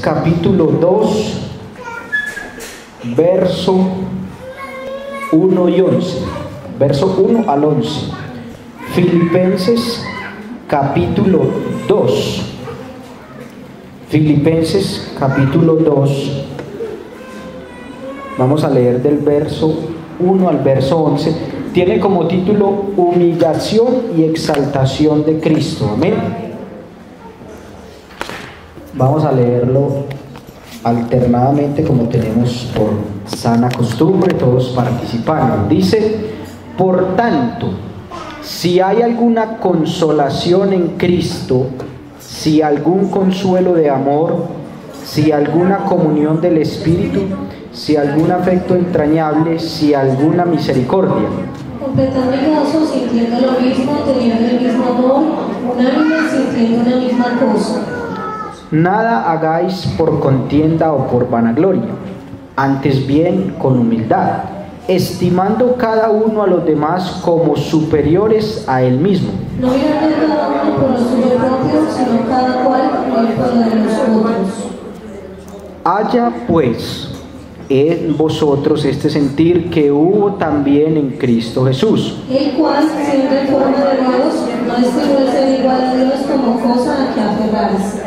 Capítulo 2, verso 1 y 11, verso 1 al 11. Filipenses capítulo 2, Filipenses capítulo 2, vamos a leer del verso 1 al verso 11. Tiene como título Humillación y exaltación de Cristo. Amén. Vamos a leerlo alternadamente como tenemos por sana costumbre, todos participando. Dice: por tanto, si hay alguna consolación en Cristo, si algún consuelo de amor, si alguna comunión del Espíritu, si algún afecto entrañable, si alguna misericordia. Completad mi gozo sintiendo lo mismo, teniendo el mismo amor, unánime sintiendo una misma cosa. Nada hagáis por contienda o por vanagloria, antes bien con humildad, estimando cada uno a los demás como superiores a él mismo. No mirando cada uno por lo suyo propio, sino cada cual por lo de los otros. Haya pues en vosotros este sentir que hubo también en Cristo Jesús, El cual, siendo en forma de Dios, no estimó el ser igual a Dios como cosa a que aferrarse.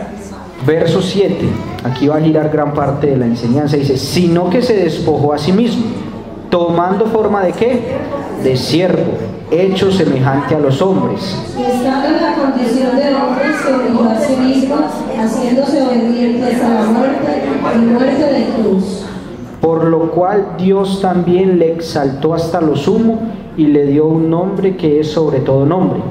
Verso 7, aquí va a girar gran parte de la enseñanza. Dice: sino que se despojó a sí mismo, tomando forma de ¿qué? De siervo, hecho semejante a los hombres. Y estando en la condición de hombre, se humilló a sí mismo, haciéndose obedientes a la muerte y muerte de cruz. Por lo cual Dios también le exaltó hasta lo sumo y le dio un nombre que es sobre todo nombre.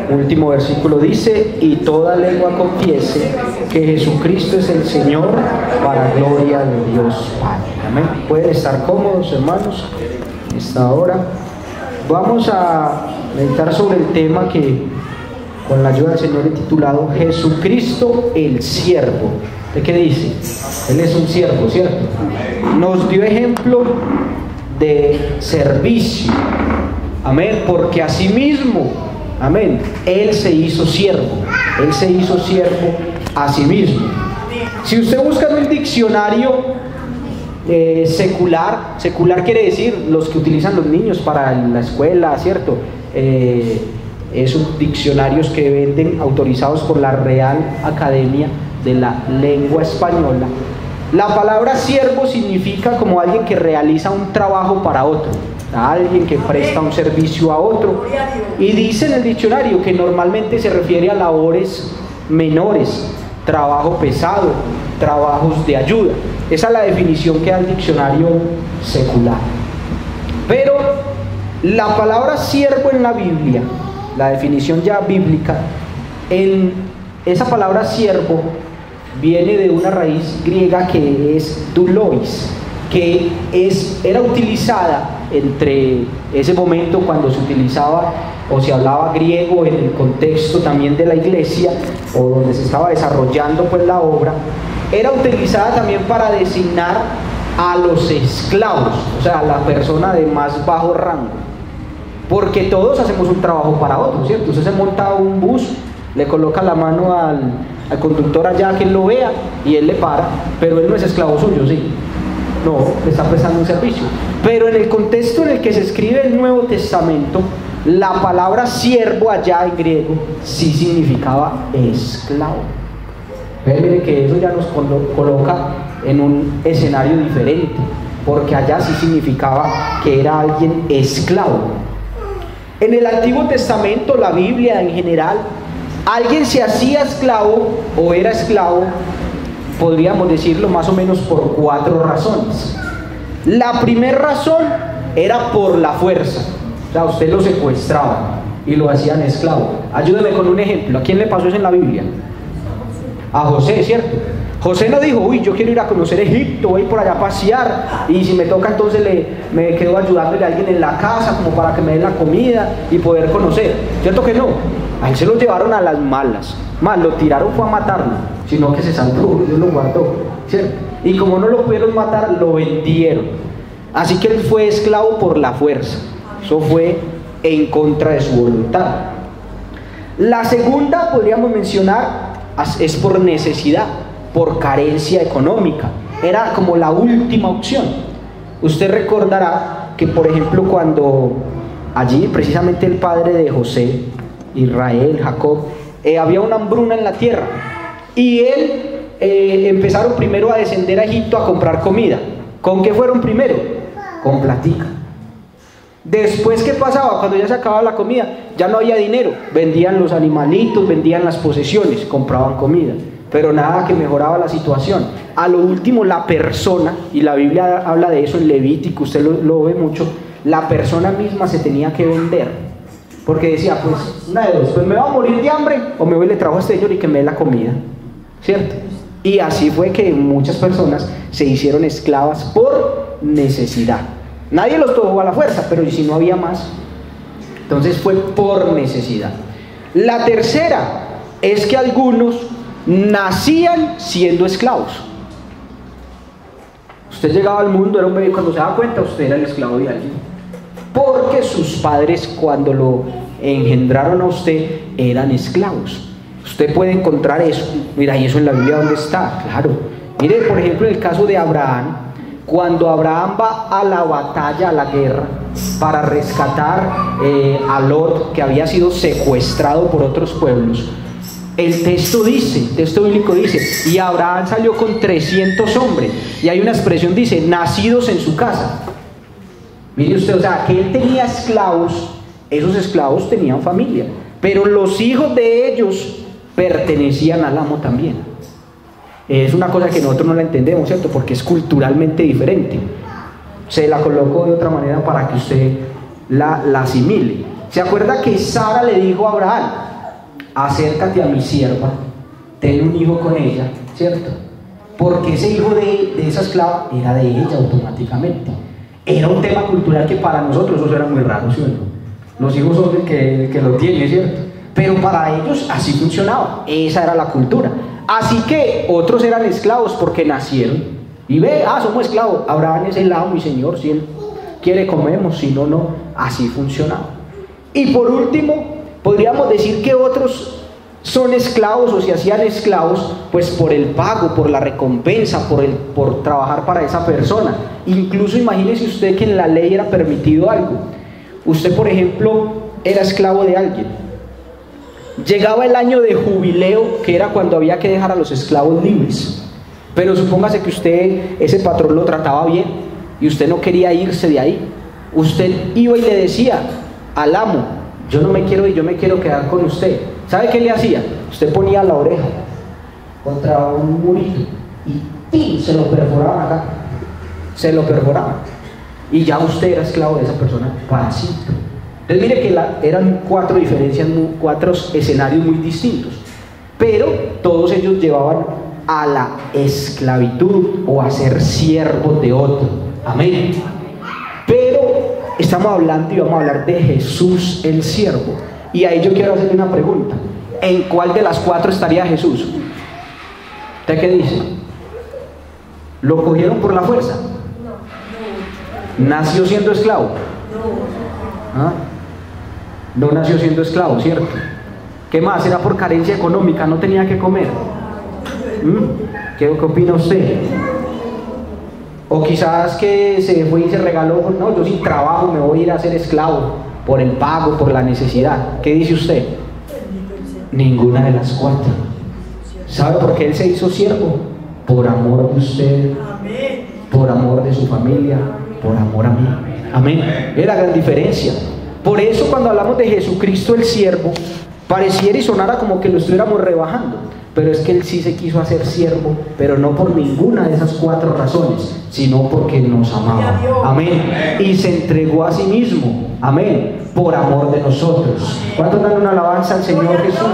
Último versículo dice: y toda lengua confiese que Jesucristo es el Señor, para gloria de Dios Padre. Amén. Pueden estar cómodos, hermanos, en esta hora. Vamos a meditar sobre el tema que con la ayuda del Señor he titulado Jesucristo el siervo. ¿De qué dice? Él es un siervo, ¿cierto? Nos dio ejemplo de servicio. Amén. Porque asimismo, amén, Él se hizo siervo. Él se hizo siervo a sí mismo. Si usted busca en el diccionario secular quiere decir los que utilizan los niños para la escuela, ¿cierto? Esos diccionarios que venden autorizados por la Real Academia de la Lengua Española. La palabra siervo significa como alguien que realiza un trabajo para otro, a alguien que presta un servicio a otro. Y dice en el diccionario que normalmente se refiere a labores menores, trabajo pesado, trabajos de ayuda. Esa es la definición que da el diccionario secular. Pero la palabra siervo en la Biblia, la definición ya bíblica, esa palabra siervo viene de una raíz griega que es doulos, que era utilizada entre ese momento cuando se utilizaba o se hablaba griego en el contexto también de la iglesia o donde se estaba desarrollando pues la obra. Era utilizada también para designar a los esclavos, o sea, a la persona de más bajo rango, porque todos hacemos un trabajo para otro, ¿cierto? Usted se monta un bus, le coloca la mano al conductor allá que él lo vea y él le para, pero él no es esclavo suyo, ¿sí? No, le está prestando un servicio. Pero en el contexto en el que se escribe el Nuevo Testamento, la palabra siervo allá en griego sí significaba esclavo. Mire que eso ya nos coloca en un escenario diferente, porque allá sí significaba que era alguien esclavo. En el Antiguo Testamento, la Biblia en general, alguien se hacía esclavo o era esclavo, podríamos decirlo más o menos por 4 razones. La primera razón era por la fuerza, o sea, usted lo secuestraba y lo hacían esclavo. Ayúdeme con un ejemplo. ¿A quién le pasó eso en la Biblia? A José, ¿cierto? José no dijo: uy, yo quiero ir a conocer Egipto, voy por allá a pasear, y si me toca entonces me quedo ayudándole a alguien en la casa como para que me den la comida y poder conocer. ¿Cierto que no? A él se lo llevaron a las malas. Más, lo tiraron fue a matarlo, sino que se salvó, Dios lo guardó, ¿cierto? Y como no lo pudieron matar, lo vendieron. Así que él fue esclavo por la fuerza. Eso fue en contra de su voluntad. La segunda, podríamos mencionar, es por necesidad, por carencia económica. Era como la última opción. Usted recordará que, por ejemplo, cuando allí, precisamente el padre de José, Israel, Jacob, había una hambruna en la tierra, y empezaron primero a descender a Egipto a comprar comida. ¿Con qué fueron primero? Con platica. Después, ¿qué pasaba? Cuando ya se acababa la comida, ya no había dinero, vendían los animalitos, vendían las posesiones, compraban comida, pero nada que mejoraba la situación. A lo último, la persona, y la Biblia habla de eso en Levítico, usted lo ve mucho, la persona misma se tenía que vender, porque decía, pues, una de dos, pues me voy a morir de hambre, o me voy y le trajo a este señor y que me dé la comida, ¿cierto? Y así fue que muchas personas se hicieron esclavas por necesidad. Nadie los tomó a la fuerza, pero si no había más, entonces fue por necesidad. La tercera es que algunos nacían siendo esclavos. Usted llegaba al mundo, era un bebé, cuando se daba cuenta usted era el esclavo de alguien, porque sus padres, cuando lo engendraron a usted, eran esclavos. Usted puede encontrar eso. Mira, ¿y eso en la Biblia dónde está? Claro. Mire, por ejemplo, en el caso de Abraham, cuando Abraham va a la batalla, a la guerra, para rescatar a Lot, que había sido secuestrado por otros pueblos, el texto bíblico dice, y Abraham salió con 300 hombres, y hay una expresión, dice, nacidos en su casa. Mire usted, o sea, que él tenía esclavos, esos esclavos tenían familia, pero los hijos de ellos pertenecían al amo también. Es una cosa que nosotros no la entendemos, ¿cierto? Porque es culturalmente diferente. Se la coloco de otra manera para que usted la asimile. ¿Se acuerda que Sara le dijo a Abraham, acércate a mi sierva, ten un hijo con ella, ¿cierto? Porque ese hijo de esa esclava era de ella automáticamente. Era un tema cultural que para nosotros eso era muy raro, ¿cierto? Los hijos son el que lo tiene, ¿cierto? Pero para ellos así funcionaba, esa era la cultura. Así que otros eran esclavos porque nacieron. Y ve, somos esclavos, Abraham es el amo y señor, si él quiere comemos, si no, no. Así funcionaba. Y por último, podríamos decir que otros son esclavos o se hacían esclavos pues por el pago, por la recompensa, por trabajar para esa persona. Incluso imagínese usted que en la ley era permitido algo. Usted, por ejemplo, era esclavo de alguien. Llegaba el año de jubileo, que era cuando había que dejar a los esclavos libres. Pero supóngase que usted, ese patrón lo trataba bien y usted no quería irse de ahí. Usted iba y le decía al amo, yo no me quiero ir, yo me quiero quedar con usted. ¿Sabe qué le hacía? Usted ponía la oreja contra un murito y ¡pim! Se lo perforaban acá. Se lo perforaban. Y ya usted era esclavo de esa persona para siempre. Entonces mire que eran cuatro escenarios muy distintos, pero todos ellos llevaban a la esclavitud o a ser siervos de otro. Amén. Pero estamos hablando y vamos a hablar de Jesús el siervo. Y ahí yo quiero hacerle una pregunta. ¿En cuál de las cuatro estaría Jesús? ¿Usted qué dice? ¿Lo cogieron por la fuerza? ¿Nació siendo esclavo? No nació siendo esclavo, ¿cierto? ¿Qué más? Era por carencia económica, no tenía que comer. ¿Qué opina usted? O quizás que se fue y se regaló, no, yo sin trabajo me voy a ir a ser esclavo por el pago, por la necesidad. ¿Qué dice usted? Ninguna de las cuatro. ¿Sabe por qué él se hizo siervo? Por amor de usted, por amor de su familia, por amor a mí. Amén. Es la gran diferencia. Por eso cuando hablamos de Jesucristo el siervo, pareciera y sonara como que lo estuviéramos rebajando, pero es que él sí se quiso hacer siervo, pero no por ninguna de esas cuatro razones, sino porque nos amaba. Amén. Y se entregó a sí mismo. Amén. Por amor de nosotros. ¿Cuántos dan una alabanza al Señor Jesús?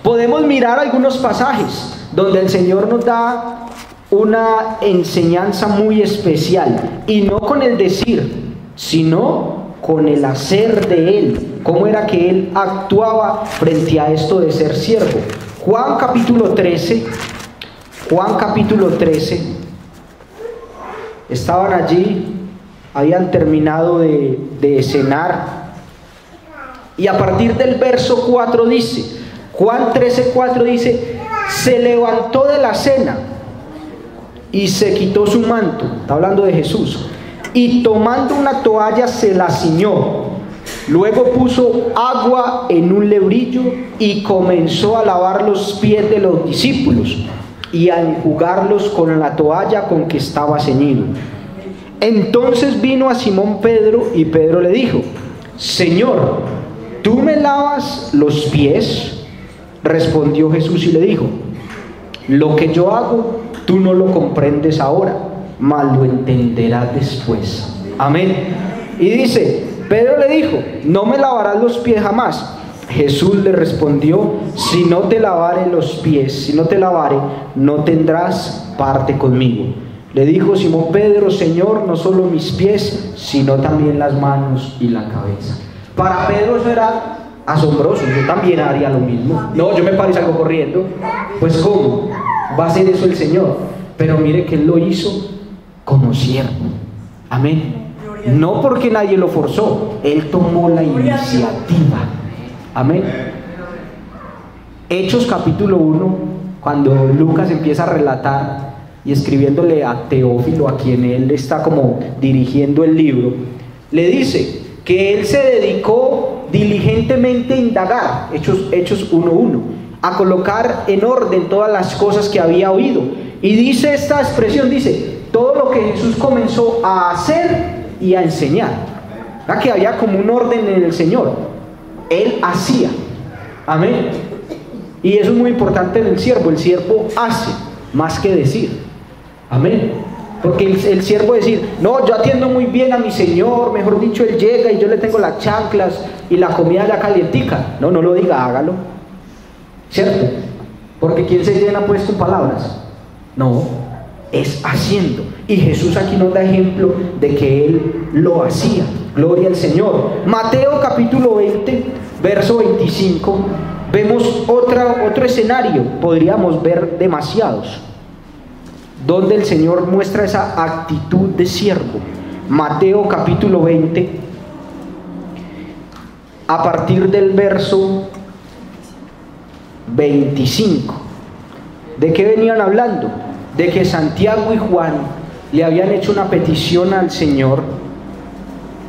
Podemos mirar algunos pasajes donde el Señor nos da una enseñanza muy especial, y no con el decir, sino con el hacer de él, cómo era que él actuaba frente a esto de ser siervo. Juan capítulo 13, estaban allí, habían terminado de cenar, Y a partir del verso 4 dice, Juan 13:4 dice, se levantó de la cena y se quitó su manto, está hablando de Jesús, y tomando una toalla se la ciñó. Luego puso agua en un lebrillo y comenzó a lavar los pies de los discípulos y a enjugarlos con la toalla con que estaba ceñido. Entonces vino a Simón Pedro y Pedro le dijo, Señor, ¿tú me lavas los pies? Respondió Jesús y le dijo, lo que yo hago tú no lo comprendes ahora, mas lo entenderás después. Amén. Y dice, Pedro le dijo, no me lavarás los pies jamás. Jesús le respondió, si no te lavare los pies, si no te lavare, no tendrás parte conmigo. Le dijo Simón Pedro, Señor, no solo mis pies, sino también las manos y la cabeza. Para Pedro eso era asombroso, yo también haría lo mismo. No, yo me paro y salgo corriendo. Pues ¿cómo? Va a hacer eso el Señor. Pero mire que Él lo hizo como siervo. Amén. No porque nadie lo forzó, Él tomó la iniciativa. Amén. Hechos capítulo 1, cuando Lucas empieza a relatar y escribiéndole a Teófilo, a quien él está como dirigiendo el libro, le dice que él se dedicó diligentemente a indagar, Hechos 1:1, a colocar en orden todas las cosas que había oído. Y dice esta expresión, dice, todo lo que Jesús comenzó a hacer y a enseñar. ¿Verdad? Que había como un orden en el Señor. Él hacía. Amén. Y eso es muy importante en el siervo. El siervo hace más que decir. Amén. Porque el siervo decir, no, yo atiendo muy bien a mi Señor, mejor dicho, Él llega y yo le tengo las chanclas y la comida ya calientica. No, no lo diga, hágalo. ¿Cierto? Porque ¿quién se llena pues con palabras? No, es haciendo. Y Jesús aquí nos da ejemplo de que Él lo hacía. Gloria al Señor. Mateo capítulo 20, verso 25. Vemos otro escenario, podríamos ver demasiados, donde el Señor muestra esa actitud de siervo. Mateo capítulo 20, a partir del verso 25. ¿De qué venían hablando? De que Santiago y Juan le habían hecho una petición al Señor.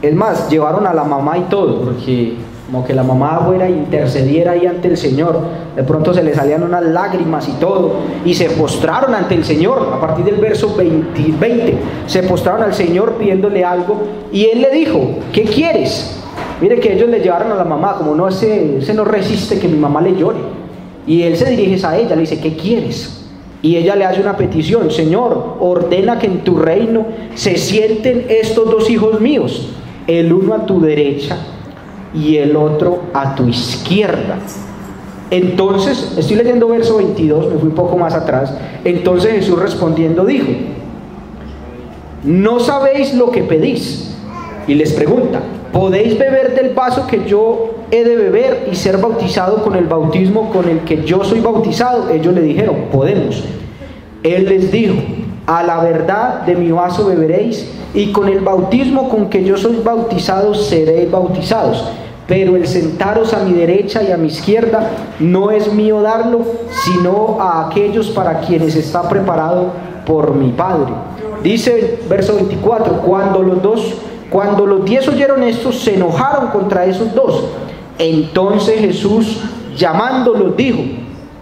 Es más, llevaron a la mamá y todo, porque como que la mamá fuera e intercediera ahí ante el Señor. De pronto se le salían unas lágrimas y todo, y se postraron ante el Señor. A partir del verso 20 se postraron al Señor pidiéndole algo, y Él le dijo, ¿qué quieres? Mire que ellos le llevaron a la mamá, como no, ese no resiste que mi mamá le llore, y Él se dirige a ella, le dice, ¿qué quieres? Y ella le hace una petición, Señor, ordena que en tu reino se sienten estos dos hijos míos, el uno a tu derecha y el otro a tu izquierda. Entonces, estoy leyendo verso 22, me fui un poco más atrás. Entonces Jesús respondiendo dijo, ¿no sabéis lo que pedís? Y les pregunta, ¿podéis beber del vaso que yo he de beber y ser bautizado con el bautismo con el que yo soy bautizado? Ellos le dijeron, podemos. Él les dijo, a la verdad de mi vaso beberéis, y con el bautismo con que yo soy bautizado seréis bautizados, pero el sentaros a mi derecha y a mi izquierda no es mío darlo, sino a aquellos para quienes está preparado por mi Padre. Dice verso 24, cuando los 10 oyeron esto, se enojaron contra esos dos. Entonces Jesús, llamándolos, dijo,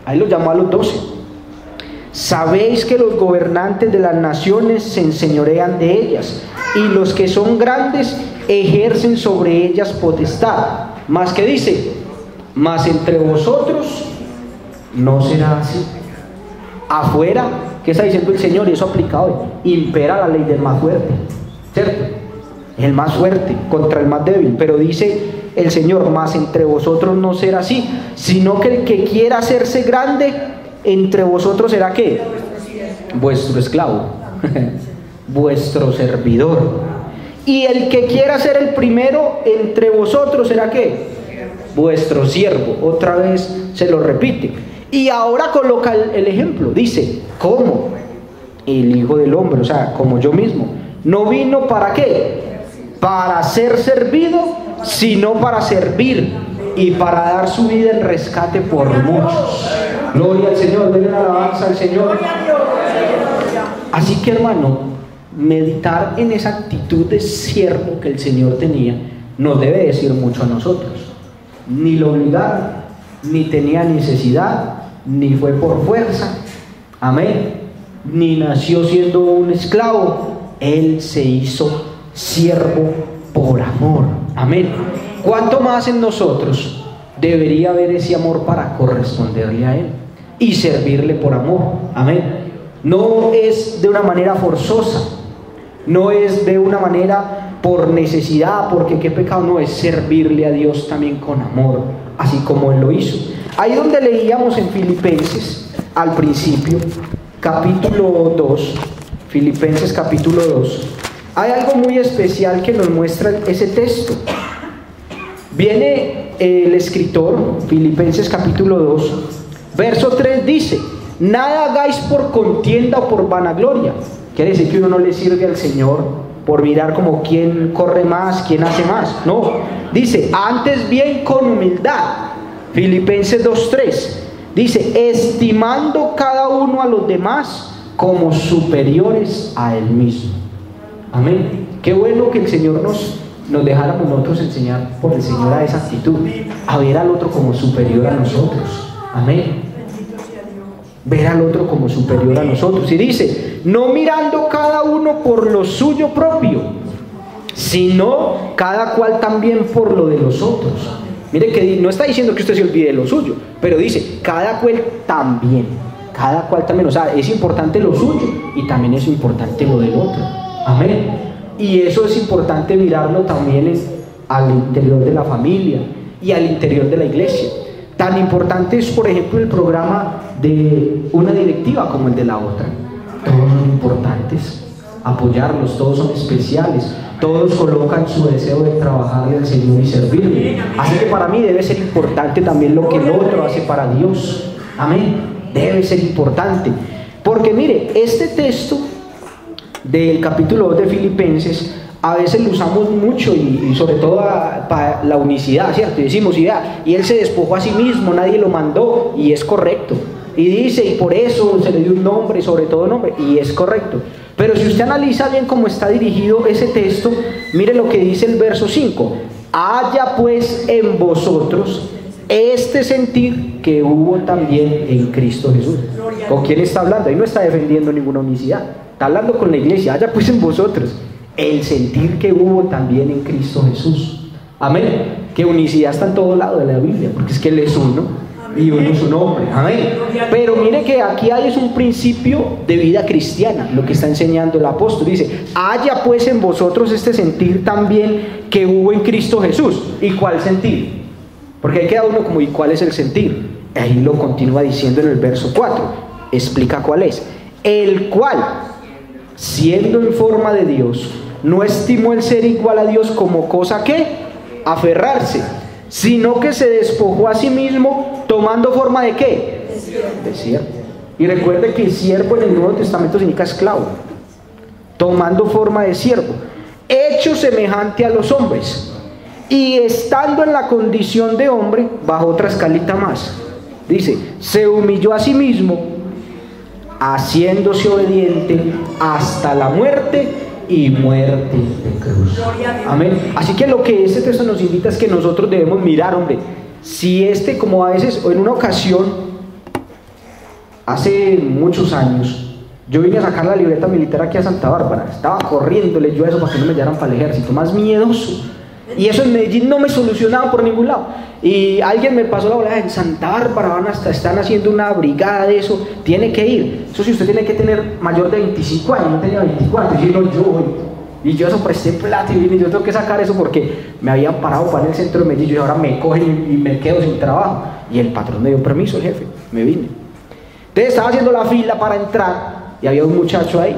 ahí los llamó a los 12, sabéis que los gobernantes de las naciones se enseñorean de ellas, y los que son grandes ejercen sobre ellas potestad. Mas que dice, mas entre vosotros no será así. Afuera, ¿qué está diciendo el Señor? Y eso aplicado hoy, impera la ley del más fuerte, ¿cierto? El más fuerte contra el más débil. Pero dice el Señor, mas entre vosotros no será así, sino que el que quiera hacerse grande entre vosotros será ¿qué? Vuestro esclavo, vuestro servidor. Y el que quiera ser el primero entre vosotros será ¿qué? Vuestro siervo. Otra vez se lo repite. Y ahora coloca el ejemplo. Dice, ¿cómo? El Hijo del Hombre, o sea, como yo mismo, no vino para ¿qué? Para ser servido, sino para servir y para dar su vida en rescate por muchos. Gloria al Señor, denle una alabanza al Señor. Así que, hermano, meditar en esa actitud de siervo que el Señor tenía nos debe decir mucho a nosotros. Ni lo obligaron, ni tenía necesidad, ni fue por fuerza, amén, ni nació siendo un esclavo. Él se hizo siervo por amor, amén. ¿Cuánto más en nosotros debería haber ese amor para corresponderle a Él y servirle por amor, amén? No es de una manera forzosa, no es de una manera por necesidad, porque qué pecado, no, es servirle a Dios también con amor, así como Él lo hizo. Ahí donde leíamos en Filipenses al principio, capítulo 2, Filipenses capítulo 2, hay algo muy especial que nos muestra ese texto. Viene el escritor, Filipenses capítulo 2, verso 3 dice: nada hagáis por contienda o por vanagloria. Quiere decir que uno no le sirve al Señor por mirar como quién corre más, quién hace más. No, dice, antes bien con humildad. Filipenses 2:3 dice, estimando cada uno a los demás como superiores a él mismo. Amén. Qué bueno que el Señor nos dejáramos nosotros enseñar por el Señor a esa actitud, a ver al otro como superior a nosotros. Amén. Ver al otro como superior a nosotros. Y dice, no mirando cada uno por lo suyo propio, sino cada cual también por lo de los otros. Mire que no está diciendo que usted se olvide de lo suyo, pero dice, cada cual también. Cada cual también, o sea, es importante lo suyo y también es importante lo del otro. Amén. Y eso es importante mirarlo también al interior de la familia y al interior de la iglesia. Tan importante es, por ejemplo, el programa de una directiva como el de la otra. Todos son importantes, apoyarlos, todos son especiales, todos colocan su deseo de trabajarle al Señor y servirle. Así que para mí debe ser importante también lo que el otro hace para Dios. Amén. Debe ser importante. Porque mire, este texto del capítulo 2 de Filipenses a veces lo usamos mucho y sobre todo para la unicidad, ¿cierto? Y decimos, y él se despojó a sí mismo, nadie lo mandó, y es correcto. Y dice, y por eso se le dio un nombre, sobre todo nombre, y es correcto. Pero si usted analiza bien cómo está dirigido ese texto, mire lo que dice el verso 5. Haya pues en vosotros este sentir que hubo también en Cristo Jesús. ¿Con quién está hablando? Ahí no está defendiendo ninguna unicidad, está hablando con la iglesia. Haya pues en vosotros el sentir que hubo también en Cristo Jesús. Amén. Que unicidad está en todo lado de la Biblia, porque es que Él es uno y uno es un hombre. Amén. Pero mire que aquí hay es un principio de vida cristiana, lo que está enseñando el apóstol. Dice, haya pues en vosotros este sentir también que hubo en Cristo Jesús. ¿Y cuál sentir? Porque ahí queda uno como, ¿y cuál es el sentir? Ahí lo continúa diciendo en el verso 4. Explica cuál es. El cual, siendo en forma de Dios, no estimó el ser igual a Dios como cosa que aferrarse, sino que se despojó a sí mismo, tomando forma de ¿qué? De siervo. Y recuerde que siervo en el Nuevo Testamento significa esclavo. Tomando forma de siervo, hecho semejante a los hombres, y estando en la condición de hombre, bajo otra escalita más, dice, se humilló a sí mismo, haciéndose obediente hasta la muerte y muerte de cruz. Amén. Así que lo que este texto nos invita es que nosotros debemos mirar, hombre, si como a veces, o en una ocasión, hace muchos años, yo vine a sacar la libreta militar aquí a Santa Bárbara, estaba corriéndole yo a eso para que no me llevaran para el ejército, más miedoso. Y eso en Medellín no me solucionaba por ningún lado. Y alguien me pasó la bola, en Santa Bárbara están haciendo una brigada de eso, tiene que ir. Eso sí, usted tiene que tener mayor de 25 años, no tenía 24, y yo voy. Y yo eso presté plata y vine, yo tengo que sacar eso porque me habían parado para el centro de Medellín y ahora me cogen y me quedo sin trabajo. Y el patrón me dio permiso, el jefe, me vine. Entonces estaba haciendo la fila para entrar y había un muchacho ahí.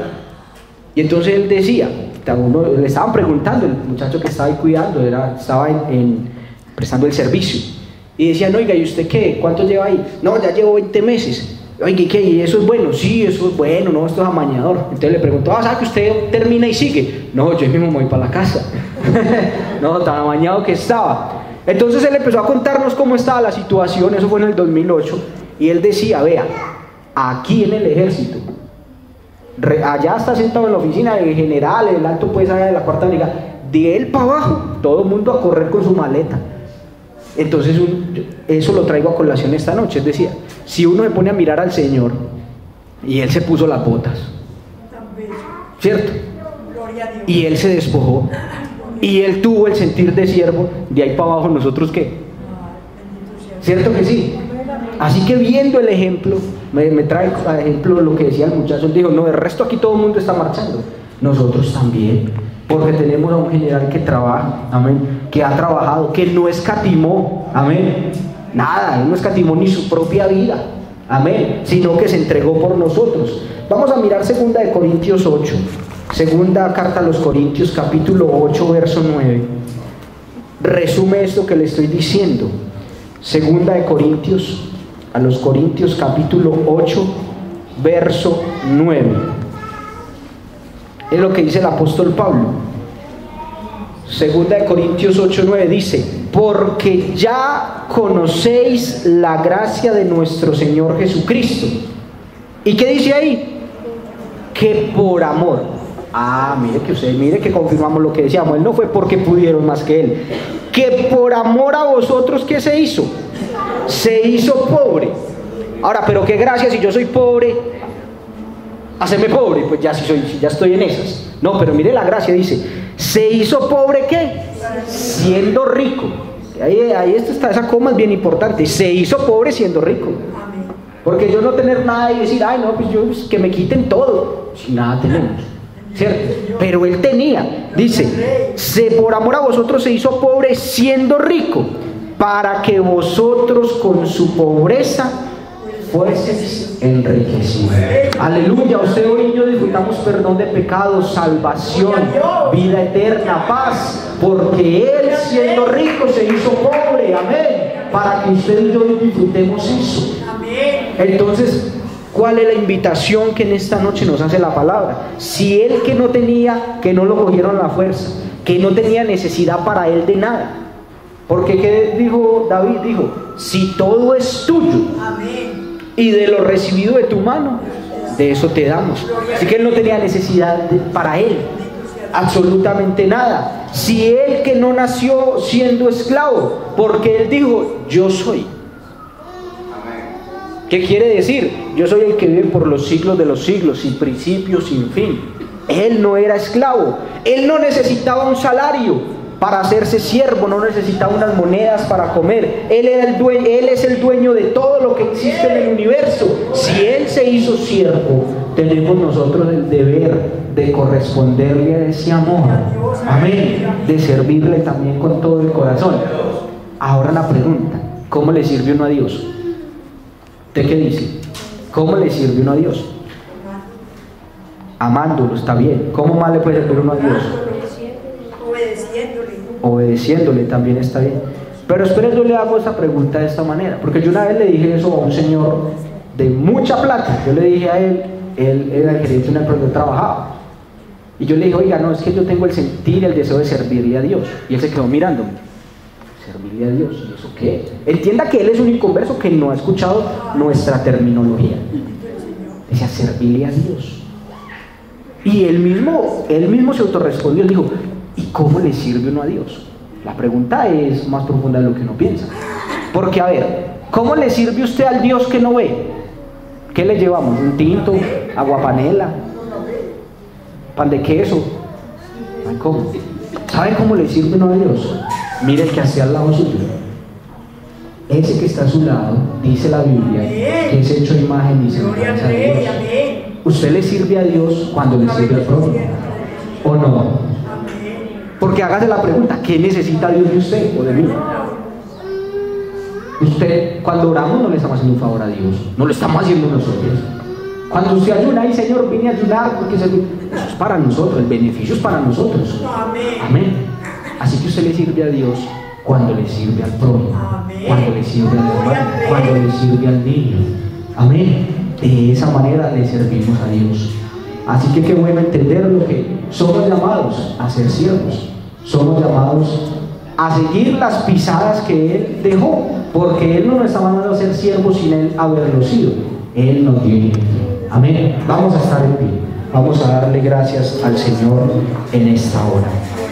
Y entonces él decía, le estaban preguntando, el muchacho que estaba ahí cuidando, estaba prestando el servicio, y decían, oiga, ¿y usted qué? ¿Cuánto lleva ahí? No, ya llevo 20 meses. Oiga, ¿y qué? ¿Y eso es bueno? Sí, eso es bueno, no, esto es amañador. Entonces le preguntó, ¿sabe que usted termina y sigue? No, yo mismo me voy para la casa. No, tan amañado que estaba. Entonces él empezó a contarnos cómo estaba la situación, eso fue en el 2008, y él decía, vea, aquí en el ejército, allá está sentado en la oficina del general, el alto pues allá de la cuarta brigada, de él para abajo, todo el mundo a correr con su maleta. Entonces eso lo traigo a colación esta noche, es decir, si uno se pone a mirar al Señor, y él se puso las botas, ¿cierto? Y él se despojó, y él tuvo el sentir de siervo, de ahí para abajo nosotros ¿qué? ¿Cierto que sí? Así que viendo el ejemplo, me trae a ejemplo lo que decía el muchacho. Él dijo, no, el resto aquí todo el mundo está marchando, nosotros también, porque tenemos a un general que trabaja, amén, que ha trabajado, que no escatimó, amén, nada, él no escatimó ni su propia vida, amén, sino que se entregó por nosotros. Vamos a mirar 2 Corintios 8, segunda carta a los Corintios, capítulo 8, verso 9. Resume esto que le estoy diciendo. 2 Corintios a los Corintios, capítulo 8, verso 9. Es lo que dice el apóstol Pablo. 2 Corintios 8, 9 dice, porque ya conocéis la gracia de nuestro Señor Jesucristo. ¿Y qué dice ahí? Que por amor. Mire que confirmamos lo que decíamos. Él no fue porque pudieron más que él. Que por amor a vosotros, ¿qué se hizo? Se hizo pobre. Ahora, pero qué gracia si yo soy pobre, hacerme pobre, pues ya ya estoy en esas. No, pero mire la gracia, dice, se hizo pobre, ¿qué? Siendo rico. Ahí está, esa coma es bien importante. Se hizo pobre siendo rico. Porque yo no tener nada y decir, ay no, pues yo que me quiten todo, si nada tenemos, ¿cierto? Pero él tenía, dice, por amor a vosotros se hizo pobre siendo rico, para que vosotros con su pobreza fueseis enriquecidos. Aleluya, usted hoy y yo disfrutamos perdón de pecados, salvación, vida eterna, paz, porque él siendo rico se hizo pobre, amén, para que usted y yo disfrutemos eso. Entonces, ¿cuál es la invitación que en esta noche nos hace la palabra? Si él que no tenía, que no lo cogieron a la fuerza, que no tenía necesidad para él de nada, porque ¿qué dijo David? Dijo, si todo es tuyo, y de lo recibido de tu mano, de eso te damos. Así que él no tenía necesidad para él, absolutamente nada. Si él que no nació siendo esclavo, porque él dijo, yo soy. ¿Qué quiere decir? Yo soy el que vive por los siglos de los siglos, sin principio, sin fin. Él no era esclavo, él no necesitaba un salario para hacerse siervo, no necesitaba unas monedas para comer. Él es el dueño de todo lo que existe en el universo. Si él se hizo siervo, tenemos nosotros el deber de corresponderle a ese amor, amén, de servirle también con todo el corazón. Ahora la pregunta, ¿cómo le sirve uno a Dios? ¿Usted qué dice? ¿Cómo le sirve uno a Dios? Amándolo, está bien. ¿Cómo más le puede servir uno a Dios? Obedeciéndole también está bien. Pero esperen, yo le hago esa pregunta de esta manera, porque yo una vez le dije eso a un señor de mucha plata. Yo le dije a él era el gerente de una empresa donde trabajaba, y yo le dije, oiga, no, es que yo tengo el sentir, el deseo de servirle a Dios. Y él se quedó mirándome. ¿Servirle a Dios? ¿Y eso qué? Entienda que él es un inconverso que no ha escuchado nuestra terminología. Decía, servirle a Dios. Y él mismo se autorrespondió. Él dijo, ¿y cómo le sirve uno a Dios? La pregunta es más profunda de lo que uno piensa. Porque, a ver, ¿cómo le sirve usted al Dios que no ve? ¿Qué le llevamos? ¿Un tinto? ¿Aguapanela? ¿Pan de queso? ¿Cómo? ¿Sabe cómo le sirve uno a Dios? Mire el que hace al lado suyo. Ese que está a su lado, dice la Biblia, que es hecho imagen y semejanza de Dios. ¿Usted le sirve a Dios cuando le sirve al prójimo? ¿O no? Porque hágase la pregunta, ¿qué necesita Dios de usted o de mí? Usted, cuando oramos, no le estamos haciendo un favor a Dios, no lo estamos haciendo nosotros. Cuando usted ayuna, y Señor, vine a ayunar, porque eso es para nosotros, el beneficio es para nosotros. Amén. Así que usted le sirve a Dios cuando le sirve al prójimo, cuando le sirve al hermano, cuando le sirve al niño. Amén. De esa manera le servimos a Dios. Así que qué bueno entender lo que somos llamados a ser siervos. Somos llamados a seguir las pisadas que Él dejó, porque Él no nos está mandando a ser siervos sin Él haberlo sido. Él nos dio. Amén. Vamos a estar en pie. Vamos a darle gracias al Señor en esta hora.